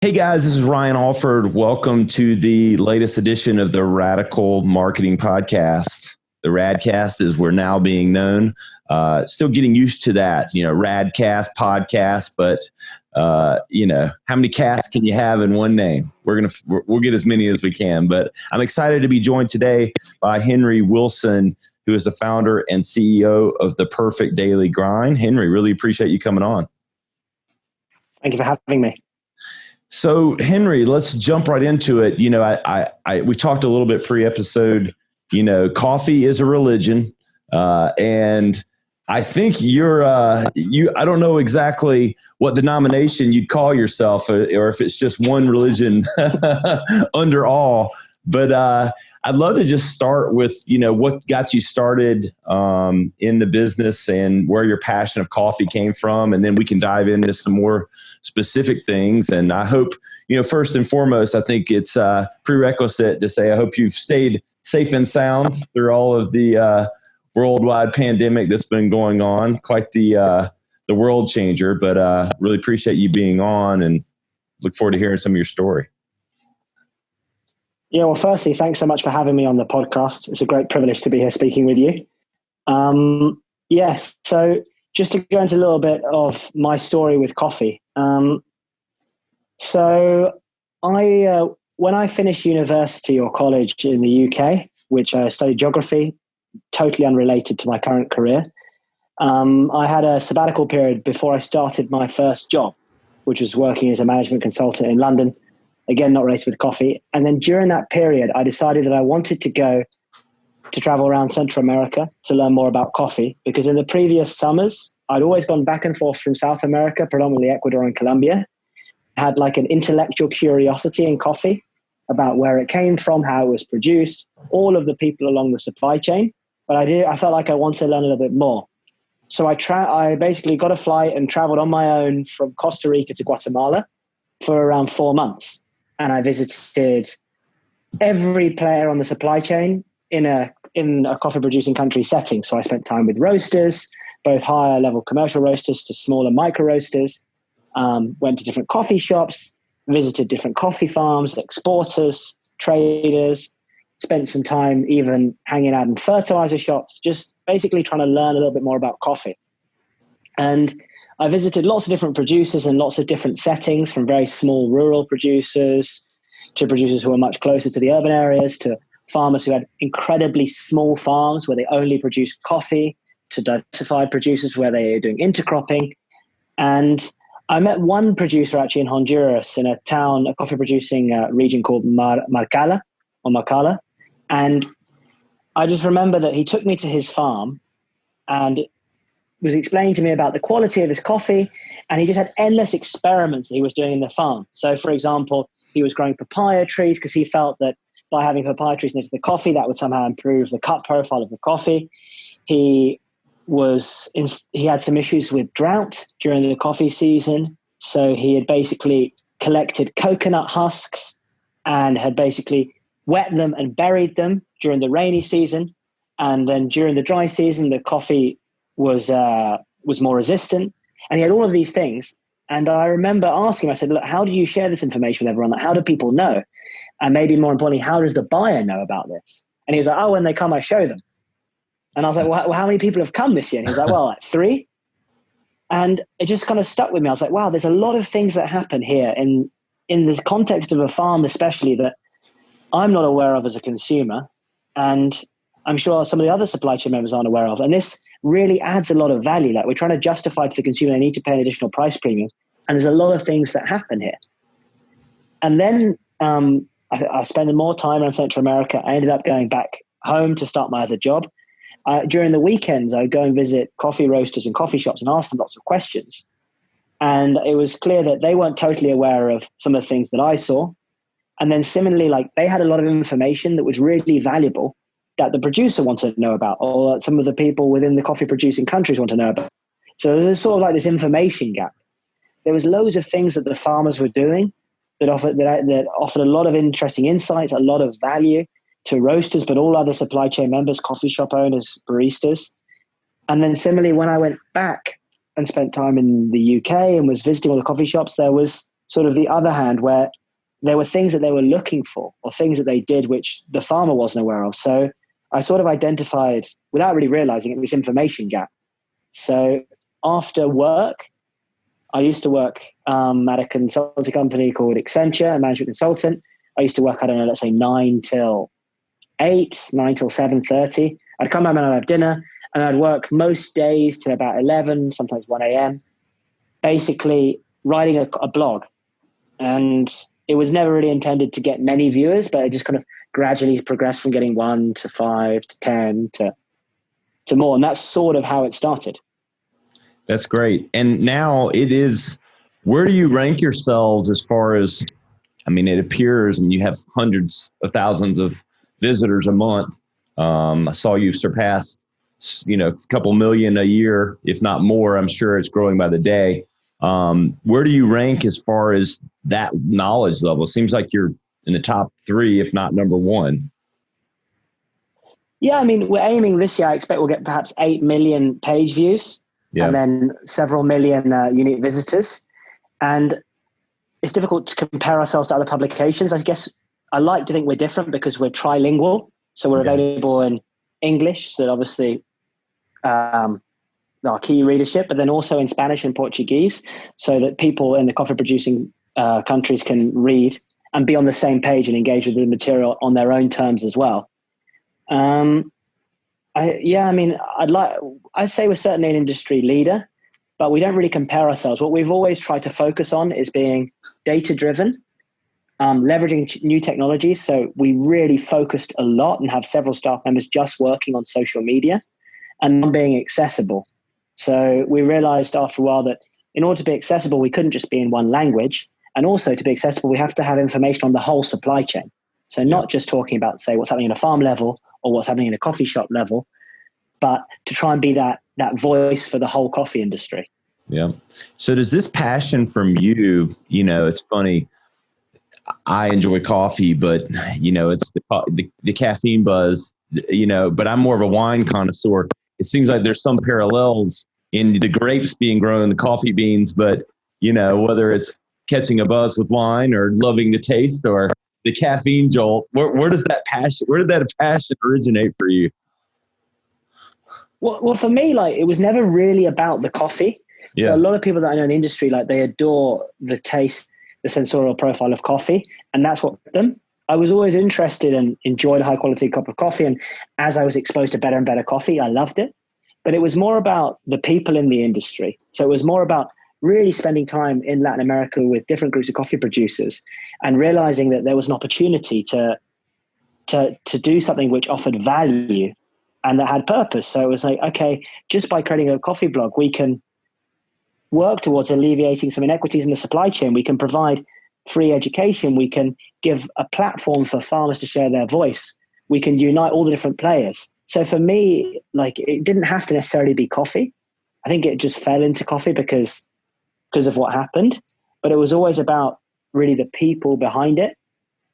Hey guys, this is Ryan Alford. Welcome to the latest edition of the Radical Marketing Podcast. The Radcast, as we're now being known. Still getting used to that, Radcast podcast, but how many casts can you have in one name? We'll get as many as we can. But I'm excited to be joined today by Henry Wilson, who is the founder and CEO of The Perfect Daily Grind. Henry, really appreciate you coming on. Thank you for having me. So, Henry, let's jump right into it. We talked a little bit pre-episode. Coffee is a religion, and I think I don't know exactly what denomination you'd call yourself, or if it's just one religion under all. But I'd love to just start with what got you started in the business and where your passion of coffee came from, and then we can dive into some more specific things. And I hope, first and foremost, I think it's prerequisite to say I hope you've stayed safe and sound through all of the worldwide pandemic that's been going on. Quite the world changer, but really appreciate you being on and look forward to hearing some of your story. Yeah, well, firstly, thanks so much for having me on the podcast. It's a great privilege to be here speaking with you. Yes, so just to go into a little bit of my story with coffee. When I finished university or college in the UK, which I studied geography, totally unrelated to my current career, I had a sabbatical period before I started my first job, which was working as a management consultant in London. Again, not related with coffee. And then during that period, I decided that I wanted to go to travel around Central America to learn more about coffee, because in the previous summers, I'd always gone back and forth from South America, predominantly Ecuador and Colombia. I had like an intellectual curiosity in coffee about where it came from, how it was produced, all of the people along the supply chain. But I felt like I wanted to learn a little bit more. So I basically got a flight and traveled on my own from Costa Rica to Guatemala for around 4 months. And I visited every player on the supply chain in a coffee producing country setting. So I spent time with roasters, both higher level commercial roasters to smaller micro roasters, went to different coffee shops, visited different coffee farms, exporters, traders, spent some time even hanging out in fertilizer shops, just basically trying to learn a little bit more about coffee. And I visited lots of different producers in lots of different settings, from very small rural producers to producers who were much closer to the urban areas, to farmers who had incredibly small farms where they only produced coffee, to diversified producers where they are doing intercropping. And I met one producer actually in Honduras, in a coffee producing region called Marcala. And I just remember that he took me to his farm and was explaining to me about the quality of his coffee, and he just had endless experiments that he was doing in the farm. So, for example, he was growing papaya trees because he felt that by having papaya trees next to the coffee, that would somehow improve the cut profile of the coffee. He had some issues with drought during the coffee season, so he had basically collected coconut husks and had basically wet them and buried them during the rainy season, and then during the dry season, the coffee was more resistant. And he had all of these things. And I remember asking him, I said, look, how do you share this information with everyone? Like, how do people know? And maybe more importantly, how does the buyer know about this? And he was like, oh, when they come, I show them. And I was like, well, how many people have come this year? And he was like, well, like 3. And it just kind of stuck with me. I was like, wow, there's a lot of things that happen here in this context of a farm, especially, that I'm not aware of as a consumer. And I'm sure some of the other supply chain members aren't aware of. And this really adds a lot of value. Like, we're trying to justify to the consumer they need to pay an additional price premium. And there's a lot of things that happen here. And then I spent more time around Central America. I ended up going back home to start my other job. During the weekends, I would go and visit coffee roasters and coffee shops and ask them lots of questions. And it was clear that they weren't totally aware of some of the things that I saw. And then similarly, like, they had a lot of information that was really valuable that the producer wanted to know about, or that some of the people within the coffee producing countries want to know about. So there's sort of like this information gap. There was loads of things that the farmers were doing that offered a lot of interesting insights, a lot of value to roasters, but all other supply chain members, coffee shop owners, baristas. And then similarly, when I went back and spent time in the UK and was visiting all the coffee shops, there was sort of the other hand where there were things that they were looking for or things that they did which the farmer wasn't aware of. So I sort of identified, without really realizing it, this information gap. So after work, I used to work at a consulting company called Accenture, a management consultant. I used to work, I don't know, let's say 9 till 8, 9 till 7:30. I'd come home and I'd have dinner, and I'd work most days till about 11, sometimes 1 a.m., basically writing a blog. And it was never really intended to get many viewers, but it just kind of gradually progressed from getting 1 to 5 to 10 to more. And that's sort of how it started. That's great. And now it is, where do you rank yourselves as far as, I mean, it appears, and you have hundreds of thousands of visitors a month. I saw you surpass, a couple million a year, if not more. I'm sure it's growing by the day. Where do you rank as far as that knowledge level? It seems like you're in the top 3, if not number 1. Yeah, I mean, we're aiming this year. I expect we'll get perhaps 8 million page views, and then several million unique visitors. And it's difficult to compare ourselves to other publications. I guess I like to think we're different because we're trilingual. So we're available in English, so obviously our key readership, but then also in Spanish and Portuguese, so that people in the coffee producing countries can read and be on the same page and engage with the material on their own terms as well. I'd say we're certainly an industry leader, but we don't really compare ourselves. What we've always tried to focus on is being data-driven, leveraging new technologies. So we really focused a lot and have several staff members just working on social media and being accessible. So we realized after a while that in order to be accessible, we couldn't just be in one language. And also to be accessible, we have to have information on the whole supply chain. So not just talking about, say, what's happening at a farm level or what's happening in a coffee shop level, but to try and be that voice for the whole coffee industry. Yeah. So does this passion from you, it's funny, I enjoy coffee, but it's the caffeine buzz, but I'm more of a wine connoisseur. It seems like there's some parallels in the grapes being grown and the coffee beans, but whether it's catching a buzz with wine or loving the taste or the caffeine jolt, where did that passion originate for you? Well, for me, it was never really about the coffee. Yeah. So a lot of people that I know in the industry, they adore the taste, the sensorial profile of coffee, and that's what them. I was always interested and enjoyed a high quality cup of coffee. And as I was exposed to better and better coffee, I loved it. But it was more about the people in the industry. So it was more about really spending time in Latin America with different groups of coffee producers and realizing that there was an opportunity to do something which offered value and that had purpose. So it was like, okay, just by creating a coffee blog, we can work towards alleviating some inequities in the supply chain. We can provide free education. We can give a platform for farmers to share their voice. We can unite all the different players. So for me, it didn't have to necessarily be coffee. I think it just fell into coffee because of what happened. But it was always about really the people behind it.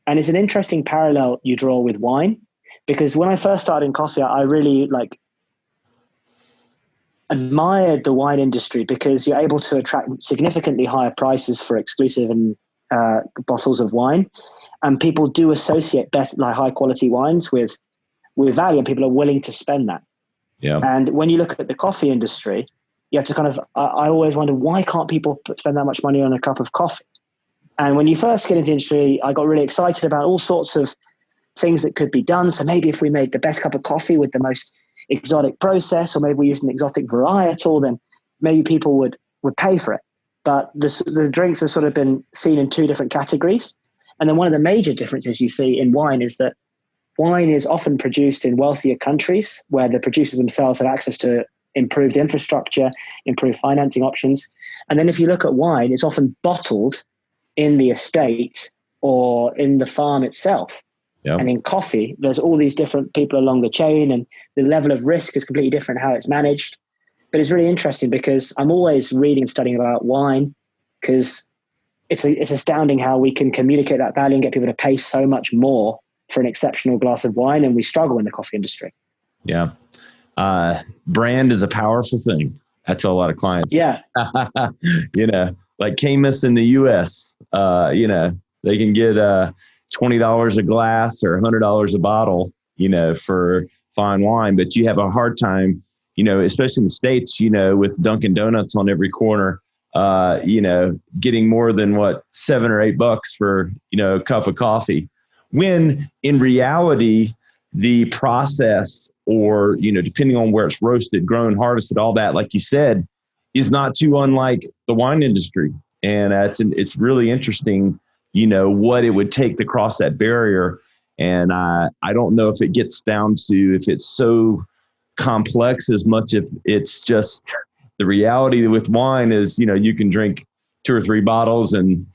And it's an interesting parallel you draw with wine, because when I first started in coffee, I really admired the wine industry because you're able to attract significantly higher prices for exclusive and bottles of wine, and people do associate high quality wines with value, and people are willing to spend that. Yeah. And when you look at the coffee industry, you have to I always wonder, why can't people spend that much money on a cup of coffee? And when you first get into the industry, I got really excited about all sorts of things that could be done. So maybe if we made the best cup of coffee with the most exotic process, or maybe we used an exotic varietal, then maybe people would pay for it. But the drinks have sort of been seen in 2 different categories. And then one of the major differences you see in wine is that wine is often produced in wealthier countries where the producers themselves have access to improved infrastructure, improved financing options. And then if you look at wine, it's often bottled in the estate or in the farm itself. Yep. And in coffee, there's all these different people along the chain, and the level of risk is completely different how it's managed. But it's really interesting because I'm always reading and studying about wine, because it's astounding how we can communicate that value and get people to pay so much more for an exceptional glass of wine, and we struggle in the coffee industry. Yeah. Brand is a powerful thing. I tell a lot of clients. Yeah. like Camus in the US, they can get $20 a glass or $100 a bottle, for fine wine, but you have a hard time, especially in the States, with Dunkin' Donuts on every corner, getting more than $7 or $8 for, a cup of coffee. When in reality, the process or, depending on where it's roasted, grown, harvested, all that, like you said, is not too unlike the wine industry. And it's really interesting, what it would take to cross that barrier. And I don't know if it gets down to if it's so complex as much if it's just the reality with wine is, you can drink 2 or 3 bottles and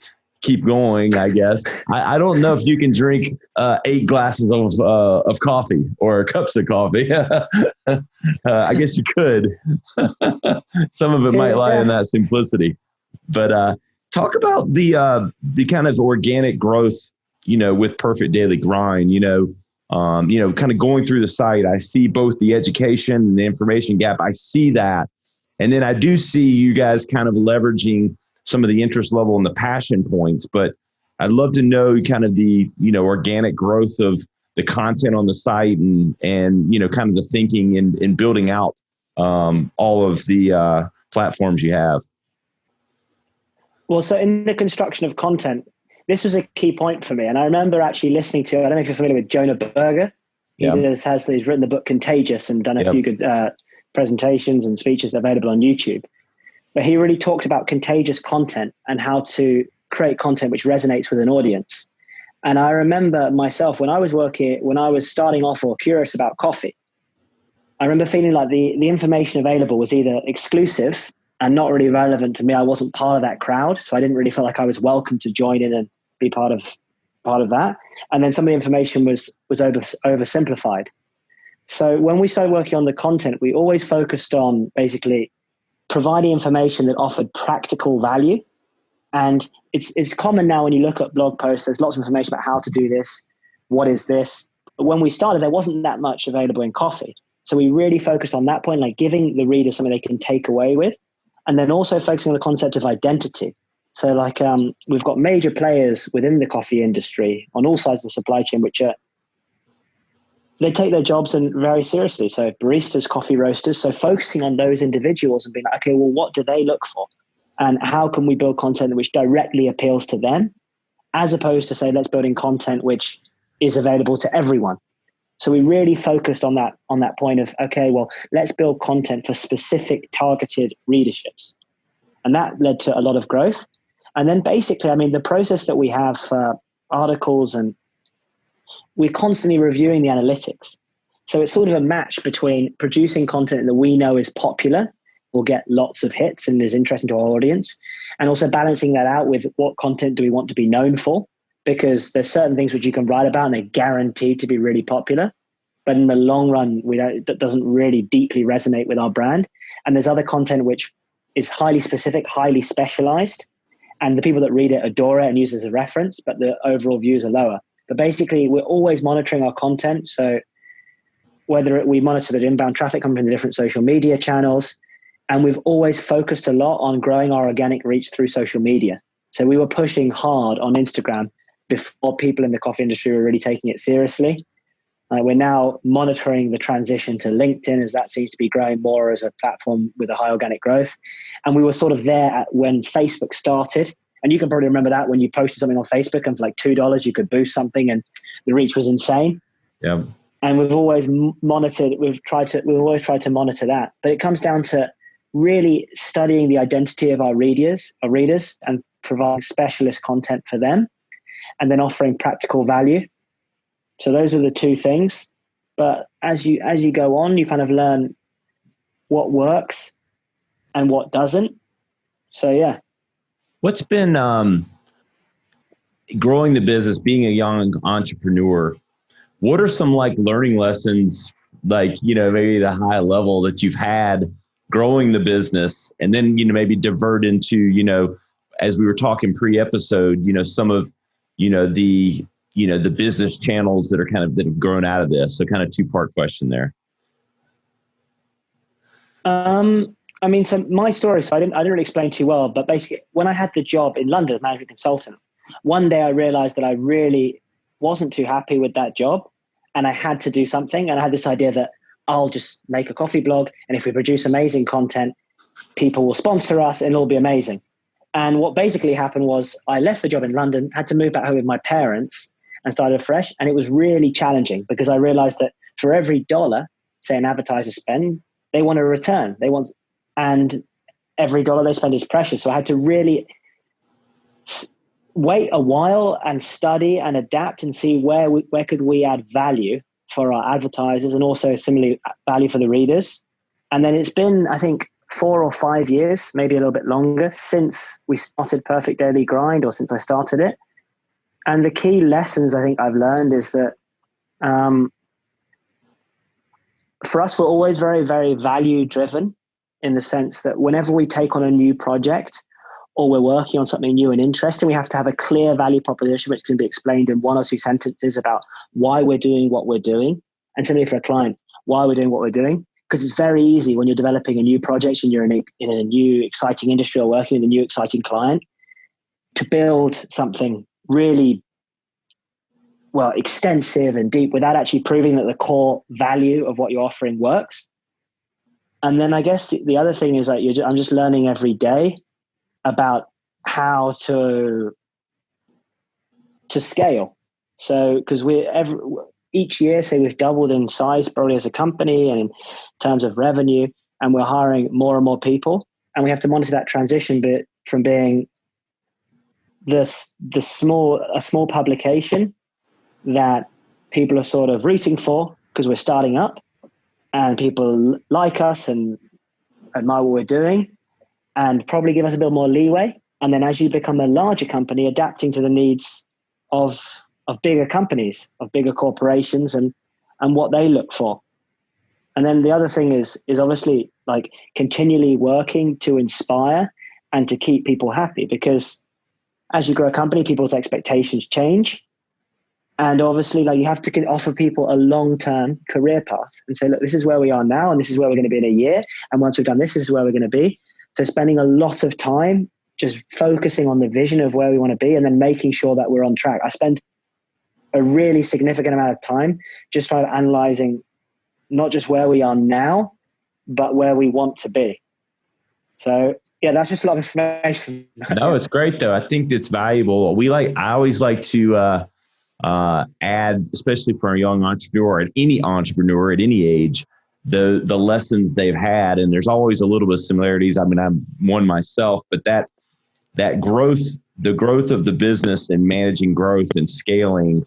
keep going, I guess. I don't know if you can drink 8 glasses of coffee or cups of coffee. I guess you could. Some of it might lie in that simplicity. But talk about the kind of organic growth, with Perfect Daily Grind. Kind of going through the site, I see both the education and the information gap. I see that. And then I do see you guys kind of leveraging some of the interest level and the passion points, but I'd love to know kind of the, organic growth of the content on the site and kind of the thinking in building out all of the platforms you have. Well, so in the construction of content, this was a key point for me. And I remember actually listening to, I don't know if you're familiar with Jonah Berger. He's written the book Contagious and done a few good presentations and speeches available on YouTube. But he really talked about contagious content and how to create content which resonates with an audience. And I remember myself when I was starting off or curious about coffee, I remember feeling like the information available was either exclusive and not really relevant to me. I wasn't part of that crowd, so I didn't really feel like I was welcome to join in and be part of that. And then some of the information was oversimplified. So when we started working on the content, we always focused on basically providing information that offered practical value. And it's common now when you look at blog posts, there's lots of information about how to do this, what is this. But when we started, there wasn't that much available in coffee. So we really focused on that point, like giving the reader something they can take away with. And then also focusing on the concept of identity. So like we've got major players within the coffee industry on all sides of the supply chain, which they take their jobs and very seriously. So baristas, coffee roasters. So focusing on those individuals and being like, okay, well, what do they look for? And how can we build content which directly appeals to them? As opposed to say, let's build in content which is available to everyone. So we really focused on that point of, okay, well, let's build content for specific targeted readerships. And that led to a lot of growth. And then basically, I mean, the process that we have for articles, and we're constantly reviewing the analytics. So it's sort of a match between producing content that we know is popular, will get lots of hits and is interesting to our audience, and also balancing that out with what content do we want to be known for, because there's certain things which you can write about and they're guaranteed to be really popular. But in the long run, that doesn't really deeply resonate with our brand. And there's other content which is highly specific, highly specialized, and the people that read it adore it and use it as a reference, but the overall views are lower. But basically, we're always monitoring our content. So whether we monitor the inbound traffic coming from the different social media channels, and we've always focused a lot on growing our organic reach through social media. So we were pushing hard on Instagram before people in the coffee industry were really taking it seriously. We're now monitoring the transition to LinkedIn, as that seems to be growing more as a platform with a high organic growth. And we were sort of there when Facebook started. And you can probably remember that when you posted something on Facebook and for like $2, you could boost something and the reach was insane. Yeah. And we've always monitored, we've always tried to monitor that. But it comes down to really studying the identity of our readers and providing specialist content for them, and then offering practical value. So those are the two things. But as you go on, you kind of learn what works and what doesn't. So yeah. What's been growing the business, being a young entrepreneur? What are some like learning lessons, like, maybe at a high level that you've had growing the business, and then, maybe divert into, as we were talking pre-episode, some of, the business channels that have grown out of this. So kind of 2-part question there. I mean, so my story, so I didn't really explain too well, but basically when I had the job in London as management consultant, one day I realized that I really wasn't too happy with that job and I had to do something. And I had this idea that I'll just make a coffee blog. And if we produce amazing content, people will sponsor us and it'll be amazing. And what basically happened was I left the job in London, had to move back home with my parents and started fresh. And it was really challenging because I realized that for every dollar, say an advertiser spend, they want a return. And every dollar they spend is precious. So I had to really wait a while and study and adapt and see where could we add value for our advertisers and also similarly value for the readers. And then it's been, I think, 4 or 5 years, maybe a little bit longer, since we started Perfect Daily Grind or since I started it. And the key lessons I think I've learned is that for us, we're always very, very value driven in the sense that whenever we take on a new project or we're working on something new and interesting, we have to have a clear value proposition which can be explained in 1 or 2 sentences about why we're doing what we're doing. And similarly for a client, why we're doing what we're doing. Because it's very easy when you're developing a new project and you're in a new exciting industry or working with a new exciting client to build something really extensive and deep without actually proving that the core value of what you're offering works. And then I guess the other thing is that I'm just learning every day about how to scale. So because each year, say we've doubled in size probably as a company and in terms of revenue, and we're hiring more and more people, and we have to monitor that transition bit from being a small publication that people are sort of rooting for because we're starting up and people like us and admire what we're doing and probably give us a bit more leeway. And then as you become a larger company, adapting to the needs of bigger companies, of bigger corporations and what they look for. And then the other thing is obviously like continually working to inspire and to keep people happy, because as you grow a company, people's expectations change. And obviously like you have to offer people a long-term career path and say, look, this is where we are now and this is where we're going to be in a year. And once we've done this is where we're going to be. So spending a lot of time just focusing on the vision of where we want to be and then making sure that we're on track. I spend a really significant amount of time just trying to analyzing not just where we are now, but where we want to be. So yeah, that's just a lot of information. No, it's great though. I think it's valuable. I always like to add, especially for a young entrepreneur and any entrepreneur at any age, the lessons they've had. And there's always a little bit of similarities. I mean, I'm one myself, but that growth, the growth of the business and managing growth and scaling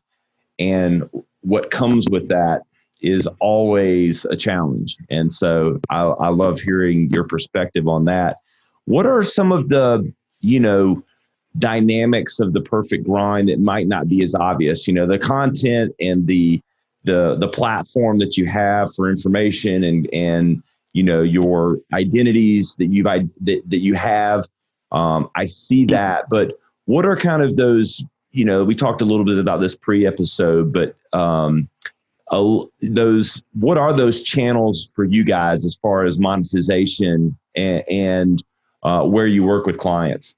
and what comes with that is always a challenge. And so I love hearing your perspective on that. What are some of the, dynamics of the perfect grind that might not be as obvious? The content and the platform that you have for information and your identities that you have. I see that, but what are kind of those? We talked a little bit about this pre-episode, but what are those channels for you guys as far as monetization and where you work with clients?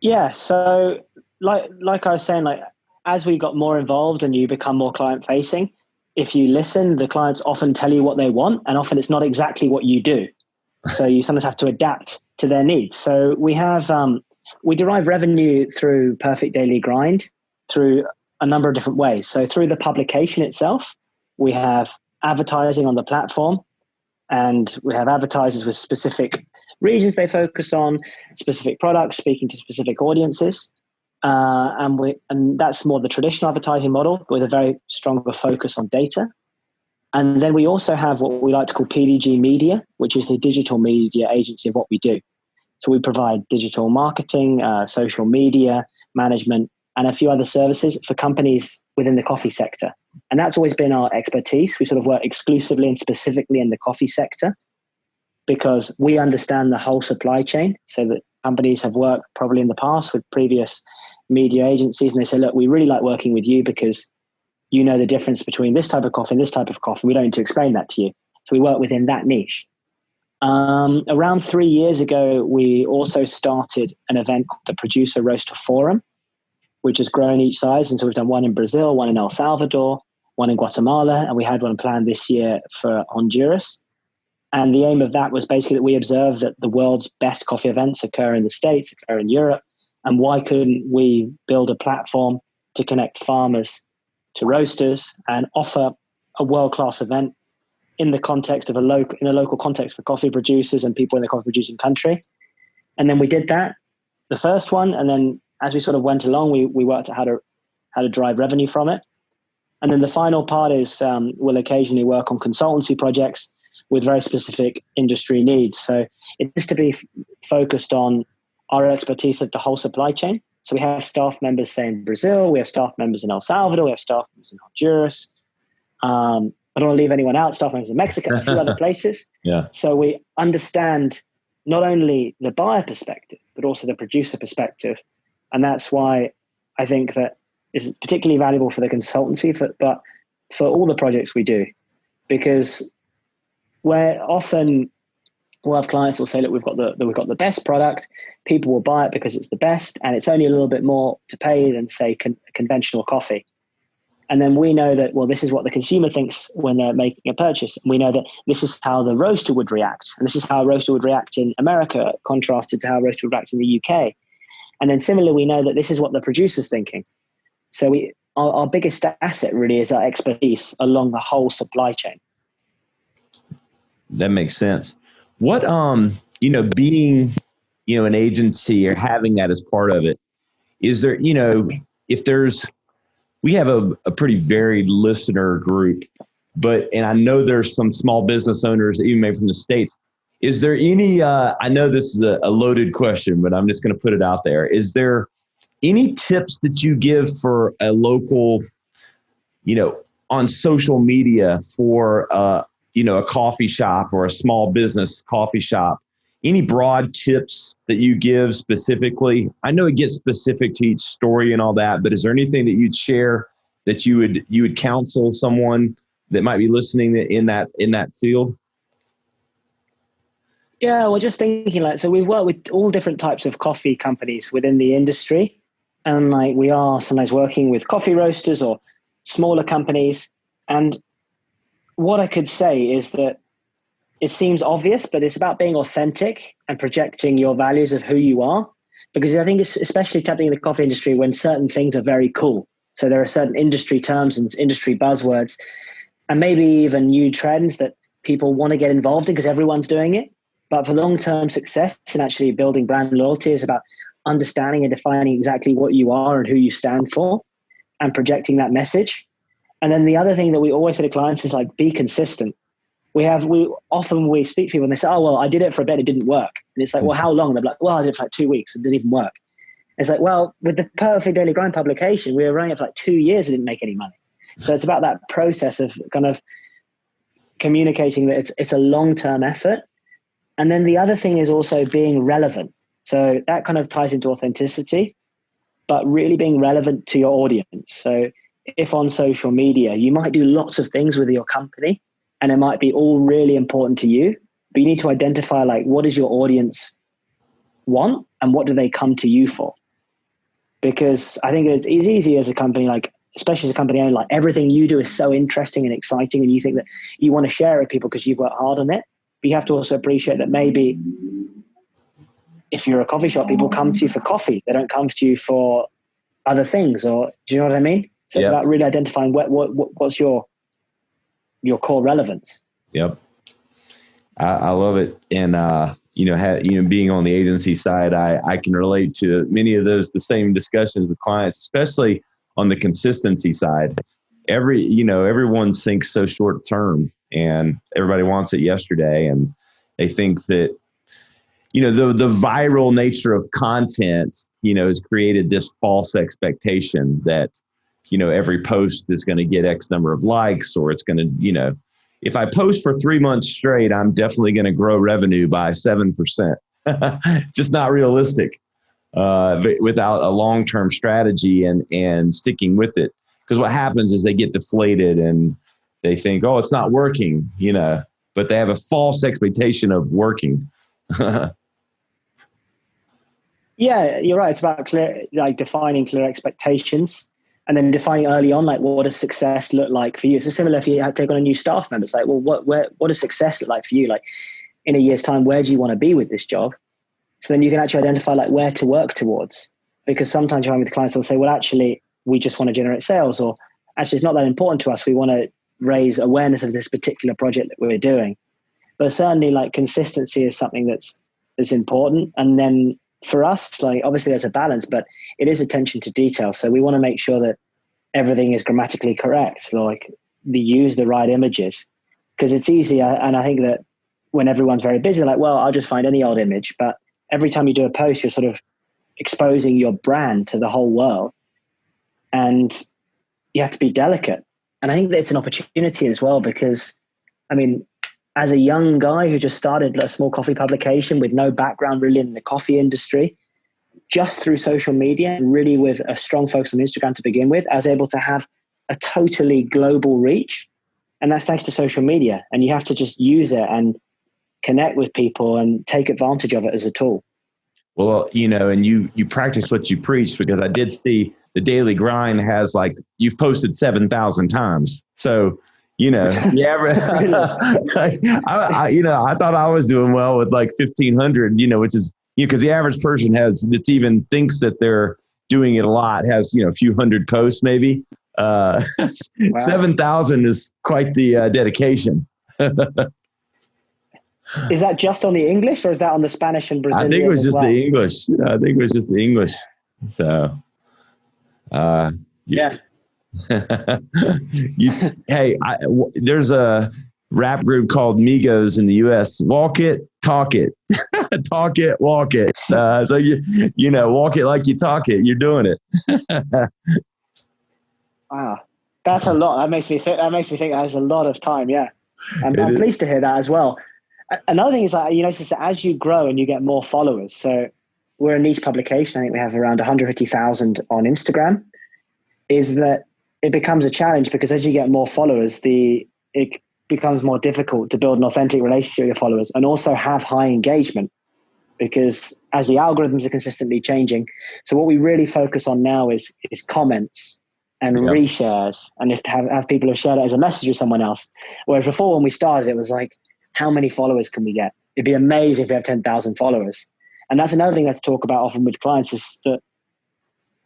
Yeah. So like I was saying, like as we got more involved and you become more client facing, if you listen, the clients often tell you what they want and often it's not exactly what you do. So you sometimes have to adapt to their needs. So we have, we derive revenue through Perfect Daily Grind through a number of different ways. So through the publication itself, we have advertising on the platform and we have advertisers with specific regions they focus on, specific products, speaking to specific audiences. And that's more the traditional advertising model with a very stronger focus on data. And then we also have what we like to call PDG Media, which is the digital media agency of what we do. So we provide digital marketing, social media management, and a few other services for companies within the coffee sector. And that's always been our expertise. We sort of work exclusively and specifically in the coffee sector because we understand the whole supply chain, so that companies have worked probably in the past with previous media agencies. And they say, look, we really like working with you because you know the difference between this type of coffee and this type of coffee. We don't need to explain that to you. So we work within that niche. Around 3 years ago, we also started an event called the Producer Roaster Forum, which has grown each size. And so we've done one in Brazil, one in El Salvador, one in Guatemala, and we had one planned this year for Honduras. And the aim of that was basically that we observed that the world's best coffee events occur in the States, occur in Europe. And why couldn't we build a platform to connect farmers to roasters and offer a world-class event in the context of a local context for coffee producers and people in the coffee producing country? And then we did that, the first one, and then as we sort of went along, we worked out how to drive revenue from it. And then the final part is we'll occasionally work on consultancy projects with very specific industry needs. So it is to be focused on our expertise of the whole supply chain. So we have staff members, say, in Brazil, we have staff members in El Salvador, we have staff members in Honduras. I don't want to leave anyone out, staff members in Mexico, a few other places. Yeah. So we understand not only the buyer perspective, but also the producer perspective. And that's why I think that is particularly valuable for the consultancy, but for all the projects we do, because where often we'll have clients who'll say, look, we've got the best product, people will buy it because it's the best, and it's only a little bit more to pay than, say, conventional coffee. And then we know that, well, this is what the consumer thinks when they're making a purchase. And we know that this is how the roaster would react. And this is how a roaster would react in America, contrasted to how a roaster would react in the UK. And then similarly, we know that this is what the producer's thinking. So our biggest asset really is our expertise along the whole supply chain. That makes sense. What, being, an agency or having that as part of it, is there, we have a pretty varied listener group, and I know there's some small business owners, even maybe from the States. Is there any, I know this is a loaded question, but I'm just going to put it out there. Is there any tips that you give for a local, on social media for, a coffee shop or a small business coffee shop? Any broad tips that you give specifically? I know it gets specific to each story and all that, but is there anything that you'd share that you would counsel someone that might be listening in that field? Yeah, well, just thinking so we work with all different types of coffee companies within the industry. And we are sometimes working with coffee roasters or smaller companies. And what I could say is that it seems obvious, but it's about being authentic and projecting your values of who you are. Because I think it's especially tapping in the coffee industry when certain things are very cool. So there are certain industry terms and industry buzzwords, and maybe even new trends that people want to get involved in because everyone's doing it. But for long-term success and actually building brand loyalty is about understanding and defining exactly what you are and who you stand for and projecting that message. And then the other thing that we always say to clients is be consistent. We often speak to people and they say, oh, well, I did it for a bit, it didn't work. And it's well, how long? And they're like, well, I did it for 2 weeks, it didn't even work. It's well, with the Perfect Daily Grind publication, we were running it for 2 years, it didn't make any money. So it's about that process of kind of communicating that it's a long-term effort. And then the other thing is also being relevant. So that kind of ties into authenticity, but really being relevant to your audience. So if on social media, you might do lots of things with your company and it might be all really important to you, but you need to identify what does your audience want and what do they come to you for? Because I think it's easy as a company, especially as a company owner, everything you do is so interesting and exciting and you think that you want to share it with people because you've worked hard on it. But you have to also appreciate that maybe if you're a coffee shop, people come to you for coffee. They don't come to you for other things, or do you know what I mean? So It's about really identifying what's your core relevance. Yep. I love it. And, being on the agency side, I can relate to many of the same discussions with clients, especially on the consistency side. Everyone thinks so short term and everybody wants it yesterday. And they think that, the viral nature of content, has created this false expectation that, every post is going to get X number of likes, or it's going to, if I post for 3 months straight, I'm definitely going to grow revenue by 7%. Just not realistic without a long-term strategy and sticking with it. Because what happens is they get deflated and they think, oh, it's not working, but they have a false expectation of working. Yeah, you're right. It's about defining clear expectations, and then defining early on, like, what does success look like for you? It's similar if you have to take on a new staff member. It's like, well, what does success look like for you? Like, in a year's time, where do you want to be with this job? So then you can actually identify like where to work towards. Because sometimes you're with clients, they'll say, well, actually, we just want to generate sales, or actually, it's not that important to us. We want to raise awareness of this particular project that we're doing. But certainly, like, consistency is something that's important. And then for us, like, obviously there's a balance, but it is attention to detail. So we want to make sure that everything is grammatically correct. So like, use the right images, because it's easy. And I think that when everyone's very busy, like, well, I'll just find any old image. But every time you do a post, you're sort of exposing your brand to the whole world, and you have to be delicate. And I think that it's an opportunity as well, because, I mean, as a young guy who just started a small coffee publication with no background really in the coffee industry, just through social media and really with a strong focus on Instagram to begin with, I was able to have a totally global reach. And that's thanks to social media. And you have to just use it and connect with people and take advantage of it as a tool. Well, and you practice what you preach, because I did see the Daily Grind has, like, you've posted 7,000 times. So, yeah, I thought I was doing well with like 1,500, which is, because the average person that's even thinks that they're doing it a lot has, a few hundred posts maybe. Wow. 7,000 is quite the dedication. Is that just on the English, or is that on the Spanish and Brazilian? I think it was just the English. I think it was just the English. So, yeah. There's a rap group called Migos in the U.S. Walk it, talk it, talk it, walk it. So you walk it like you talk it. You're doing it. Wow, that's a lot. That makes me think. That's a lot of time. Yeah, I'm pleased to hear that as well. Another thing is that you notice that as you grow and you get more followers. So we're a niche publication. I think we have around 150,000 on Instagram. Is that it becomes a challenge, because as you get more followers, it becomes more difficult to build an authentic relationship with your followers and also have high engagement, because as the algorithms are consistently changing. So what we really focus on now is comments and reshares, and if to have people have shared it as a message with someone else. Whereas before, when we started, it was like, how many followers can we get? It'd be amazing if we have 10,000 followers. And that's another thing I have to talk about often with clients, is that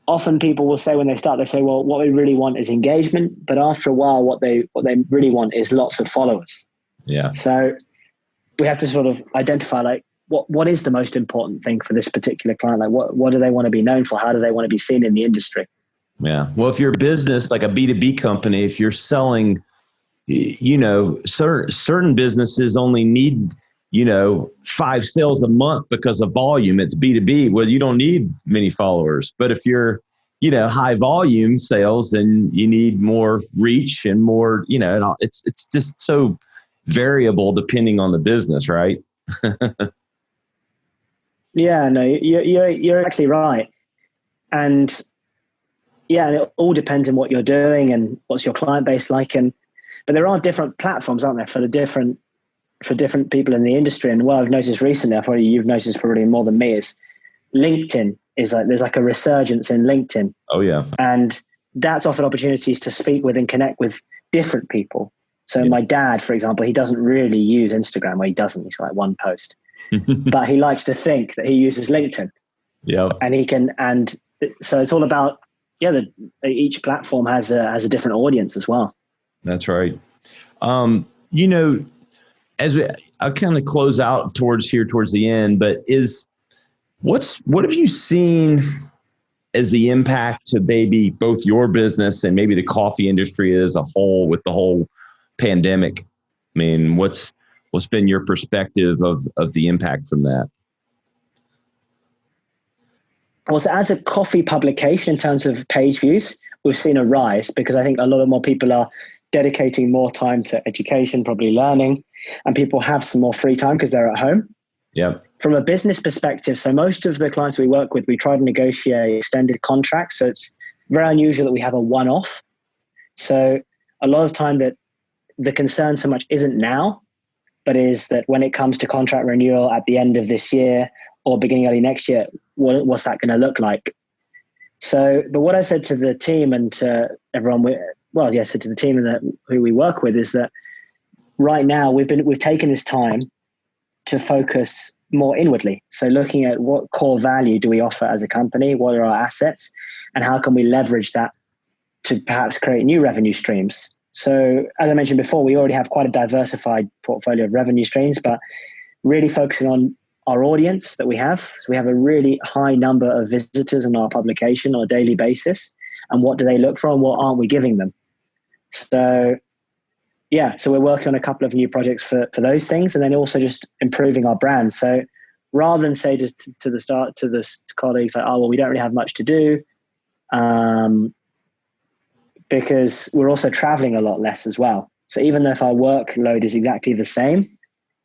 often people will say when they start, they say, well, what we really want is engagement. But after a while, what they really want is lots of followers. Yeah. So we have to sort of identify, like, what is the most important thing for this particular client? Like, what do they want to be known for? How do they want to be seen in the industry? Yeah. Well, if you're a business, like a B2B company, if you're selling, certain businesses only need, 5 sales a month because of volume. It's B2B. Well, you don't need many followers. But if you're, high volume sales, then you need more reach and more, and it's just so variable depending on the business, right? Yeah, no, you're actually right. And yeah, and it all depends on what you're doing and what's your client base like. But there are different platforms, aren't there, for different people in the industry. And what I've noticed recently, you've noticed probably more than me, is LinkedIn is like, there's like a resurgence in LinkedIn. Oh yeah. And that's offered opportunities to speak with and connect with different people. So my dad, for example, he doesn't really use Instagram, or he doesn't. He's got like one post, but he likes to think that he uses LinkedIn. Yeah. And so it's all about, each platform has a different audience as well. That's right. As I kind of close out towards the end, but what have you seen as the impact to maybe both your business and maybe the coffee industry as a whole with the whole pandemic? I mean, what's been your perspective of the impact from that? Well, so as a coffee publication, in terms of page views, we've seen a rise, because I think a lot more people are dedicating more time to education, probably learning, and people have some more free time because they're at home. Yeah. From a business perspective, so most of the clients we work with, we try to negotiate extended contracts. So it's very unusual that we have a one-off. So a lot of time that the concern so much isn't now, but is that when it comes to contract renewal at the end of this year or beginning early next year, what's that going to look like? So, but what I said to the team and to everyone, said to the team and who we work with is that right now we've taken this time to focus more inwardly. So looking at what core value do we offer as a company, what are our assets, and how can we leverage that to perhaps create new revenue streams. So as I mentioned before, we already have quite a diversified portfolio of revenue streams, but really focusing on our audience that we have. So we have a really high number of visitors on our publication on a daily basis. And what do they look for and what aren't we giving them? So so we're working on a couple of new projects for those things, and then also just improving our brand. So rather than say just to the colleagues like, oh, well, we don't really have much to do, because we're also traveling a lot less as well. So even though if our workload is exactly the same,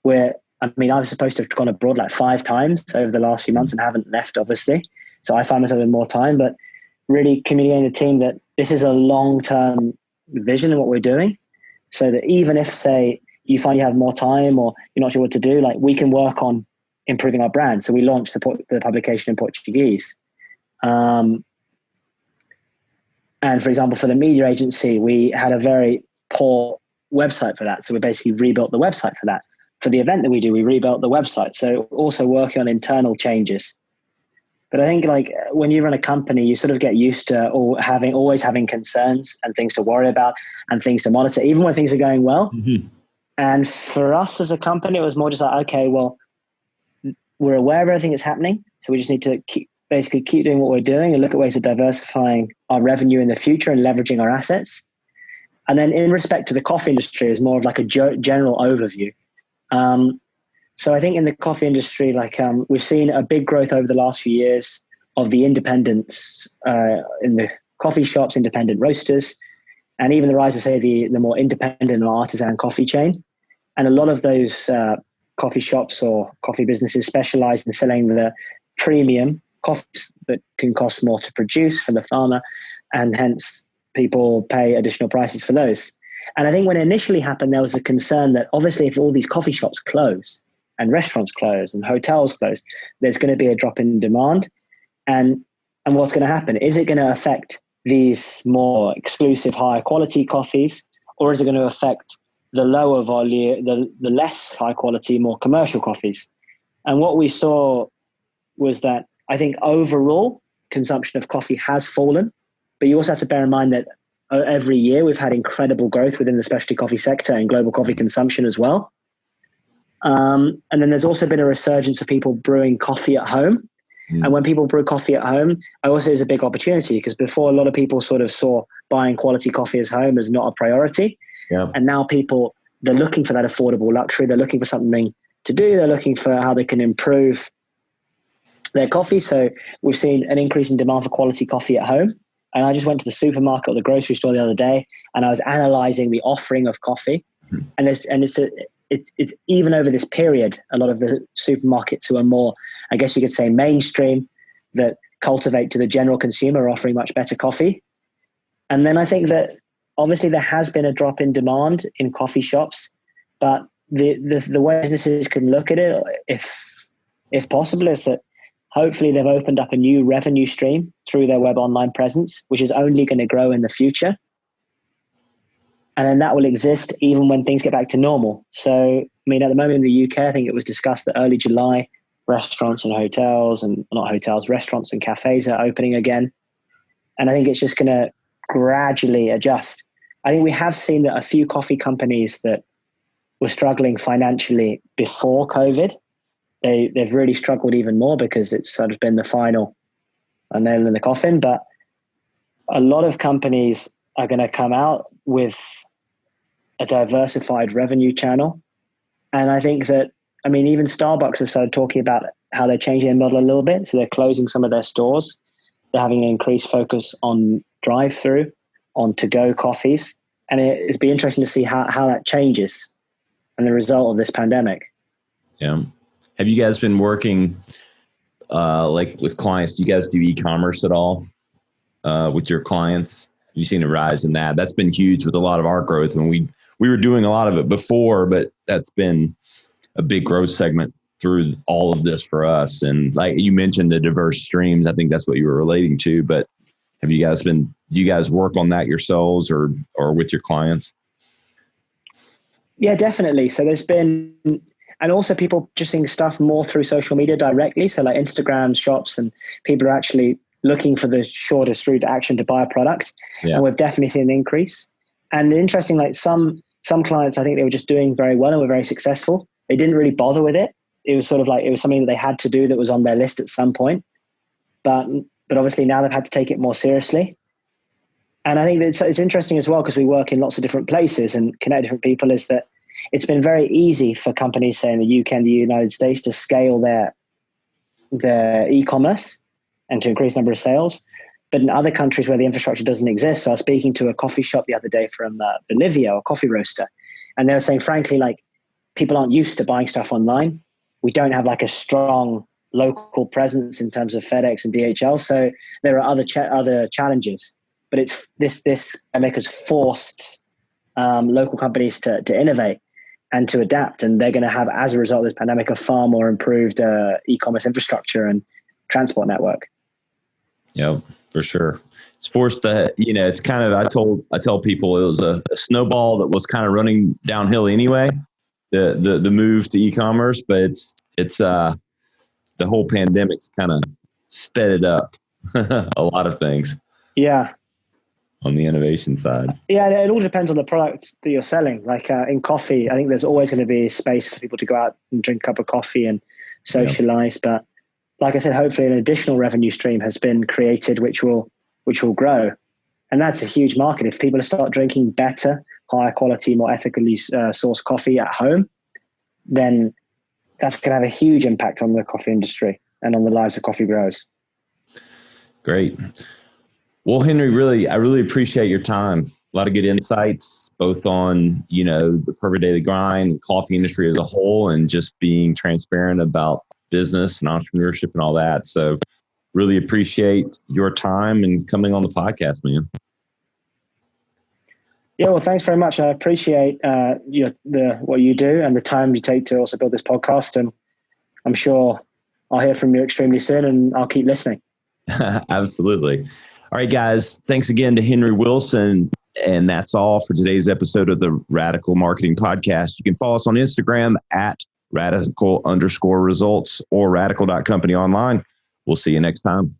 I was supposed to have gone abroad like 5 times over the last few months and haven't left, obviously. So I find myself with more time, but really communicating to the team that this is a long-term vision of what we're doing. So that even if, say, you find you have more time or you're not sure what to do, like we can work on improving our brand. So we launched the publication in Portuguese. And for example, for the media agency, we had a very poor website for that. So we basically rebuilt the website for that. For the event that we do, we rebuilt the website. So also working on internal changes. But I think like when you run a company, you sort of get used to always having concerns and things to worry about and things to monitor, even when things are going well. Mm-hmm. And for us as a company, it was more just like, okay, well, we're aware of everything that's happening. So we just need to keep doing what we're doing and look at ways of diversifying our revenue in the future and leveraging our assets. And then in respect to the coffee industry is more of like a general overview. So I think in the coffee industry, we've seen a big growth over the last few years of the independents in the coffee shops, independent roasters, and even the rise of, say, the more independent or artisan coffee chain. And a lot of those coffee shops or coffee businesses specialize in selling the premium coffees that can cost more to produce from the farmer, and hence people pay additional prices for those. And I think when it initially happened, there was a concern that obviously if all these coffee shops close and restaurants close and hotels close, there's going to be a drop in demand. And what's going to happen? Is it going to affect these more exclusive, higher quality coffees, or is it going to affect the lower volume, the less high quality, more commercial coffees? And what we saw was that I think overall consumption of coffee has fallen, but you also have to bear in mind that every year we've had incredible growth within the specialty coffee sector and global coffee consumption as well. And then there's also been a resurgence of people brewing coffee at home. Mm. And when people brew coffee at home, I also is a big opportunity, because before a lot of people sort of saw buying quality coffee at home as not a priority. Yeah. And now they're looking for that affordable luxury. They're looking for something to do. They're looking for how they can improve their coffee. So we've seen an increase in demand for quality coffee at home. And I just went to the supermarket or the grocery store the other day, and I was analyzing the offering of coffee. Mm. And it's even over this period, a lot of the supermarkets who are more, I guess you could say, mainstream, that cultivate to the general consumer, are offering much better coffee. And then I think that obviously there has been a drop in demand in coffee shops, but the way businesses can look at it, if possible, is that hopefully they've opened up a new revenue stream through their web online presence, which is only going to grow in the future. And then that will exist even when things get back to normal. So, at the moment in the UK, I think it was discussed that early July, restaurants and restaurants and cafes are opening again. And I think it's just going to gradually adjust. I think we have seen that a few coffee companies that were struggling financially before COVID, they've really struggled even more, because it's sort of been the final nail in the coffin. But a lot of companies are going to come out with a diversified revenue channel. And I think that, even Starbucks have started talking about how they're changing their model a little bit. So they're closing some of their stores. They're having an increased focus on drive-through, on to-go coffees. And it's be interesting to see how that changes and the result of this pandemic. Yeah. Have you guys been working with clients? Do you guys do e-commerce at all with your clients? You've seen a rise in that. That's been huge with a lot of our growth. And we were doing a lot of it before, but that's been a big growth segment through all of this for us. And like you mentioned, the diverse streams, I think that's what you were relating to. But do you guys work on that yourselves or with your clients? Yeah, definitely. So there's been, and also people just seeing stuff more through social media directly. So like Instagram shops, and people are actually looking for the shortest route to action to buy a product. Yeah. And we've definitely seen an increase. And interesting, like some clients, I think they were just doing very well and were very successful. They didn't really bother with it. It was sort of like, it was something that they had to do that was on their list at some point. But obviously now they've had to take it more seriously. And I think that it's interesting as well, because we work in lots of different places and connect different people, is that it's been very easy for companies, say in the UK and the United States, to scale their e-commerce and to increase the number of sales. But in other countries where the infrastructure doesn't exist, so I was speaking to a coffee shop the other day from Bolivia, a coffee roaster, and they were saying, frankly, like people aren't used to buying stuff online. We don't have like a strong local presence in terms of FedEx and DHL. So there are other challenges. But it's this pandemic has forced local companies to innovate and to adapt, and they're going to have, as a result of this pandemic, a far more improved e-commerce infrastructure and transport network. Yeah, for sure. It's forced the, it's kind of, I tell people it was a snowball that was kind of running downhill anyway, the move to e-commerce, but it's the whole pandemic's kind of sped it up a lot of things. Yeah. On the innovation side. Yeah, it all depends on the product that you're selling. Like in coffee, I think there's always going to be space for people to go out and drink a cup of coffee and socialize. Yeah. But like I said, hopefully an additional revenue stream has been created, which will grow. And that's a huge market. If people start drinking better, higher quality, more ethically sourced coffee at home, then that's going to have a huge impact on the coffee industry and on the lives of coffee growers. Great. Well, Henry, I really appreciate your time. A lot of good insights, both on, the perfect daily grind, coffee industry as a whole, and just being transparent about business and entrepreneurship and all that. So really appreciate your time and coming on the podcast, man. Yeah, well, thanks very much. I appreciate what you do and the time you take to also build this podcast. And I'm sure I'll hear from you extremely soon, and I'll keep listening. Absolutely. All right, guys, thanks again to Henry Wilson. And that's all for today's episode of the Radical Marketing Podcast. You can follow us on Instagram at radical_results or radical.company online. We'll see you next time.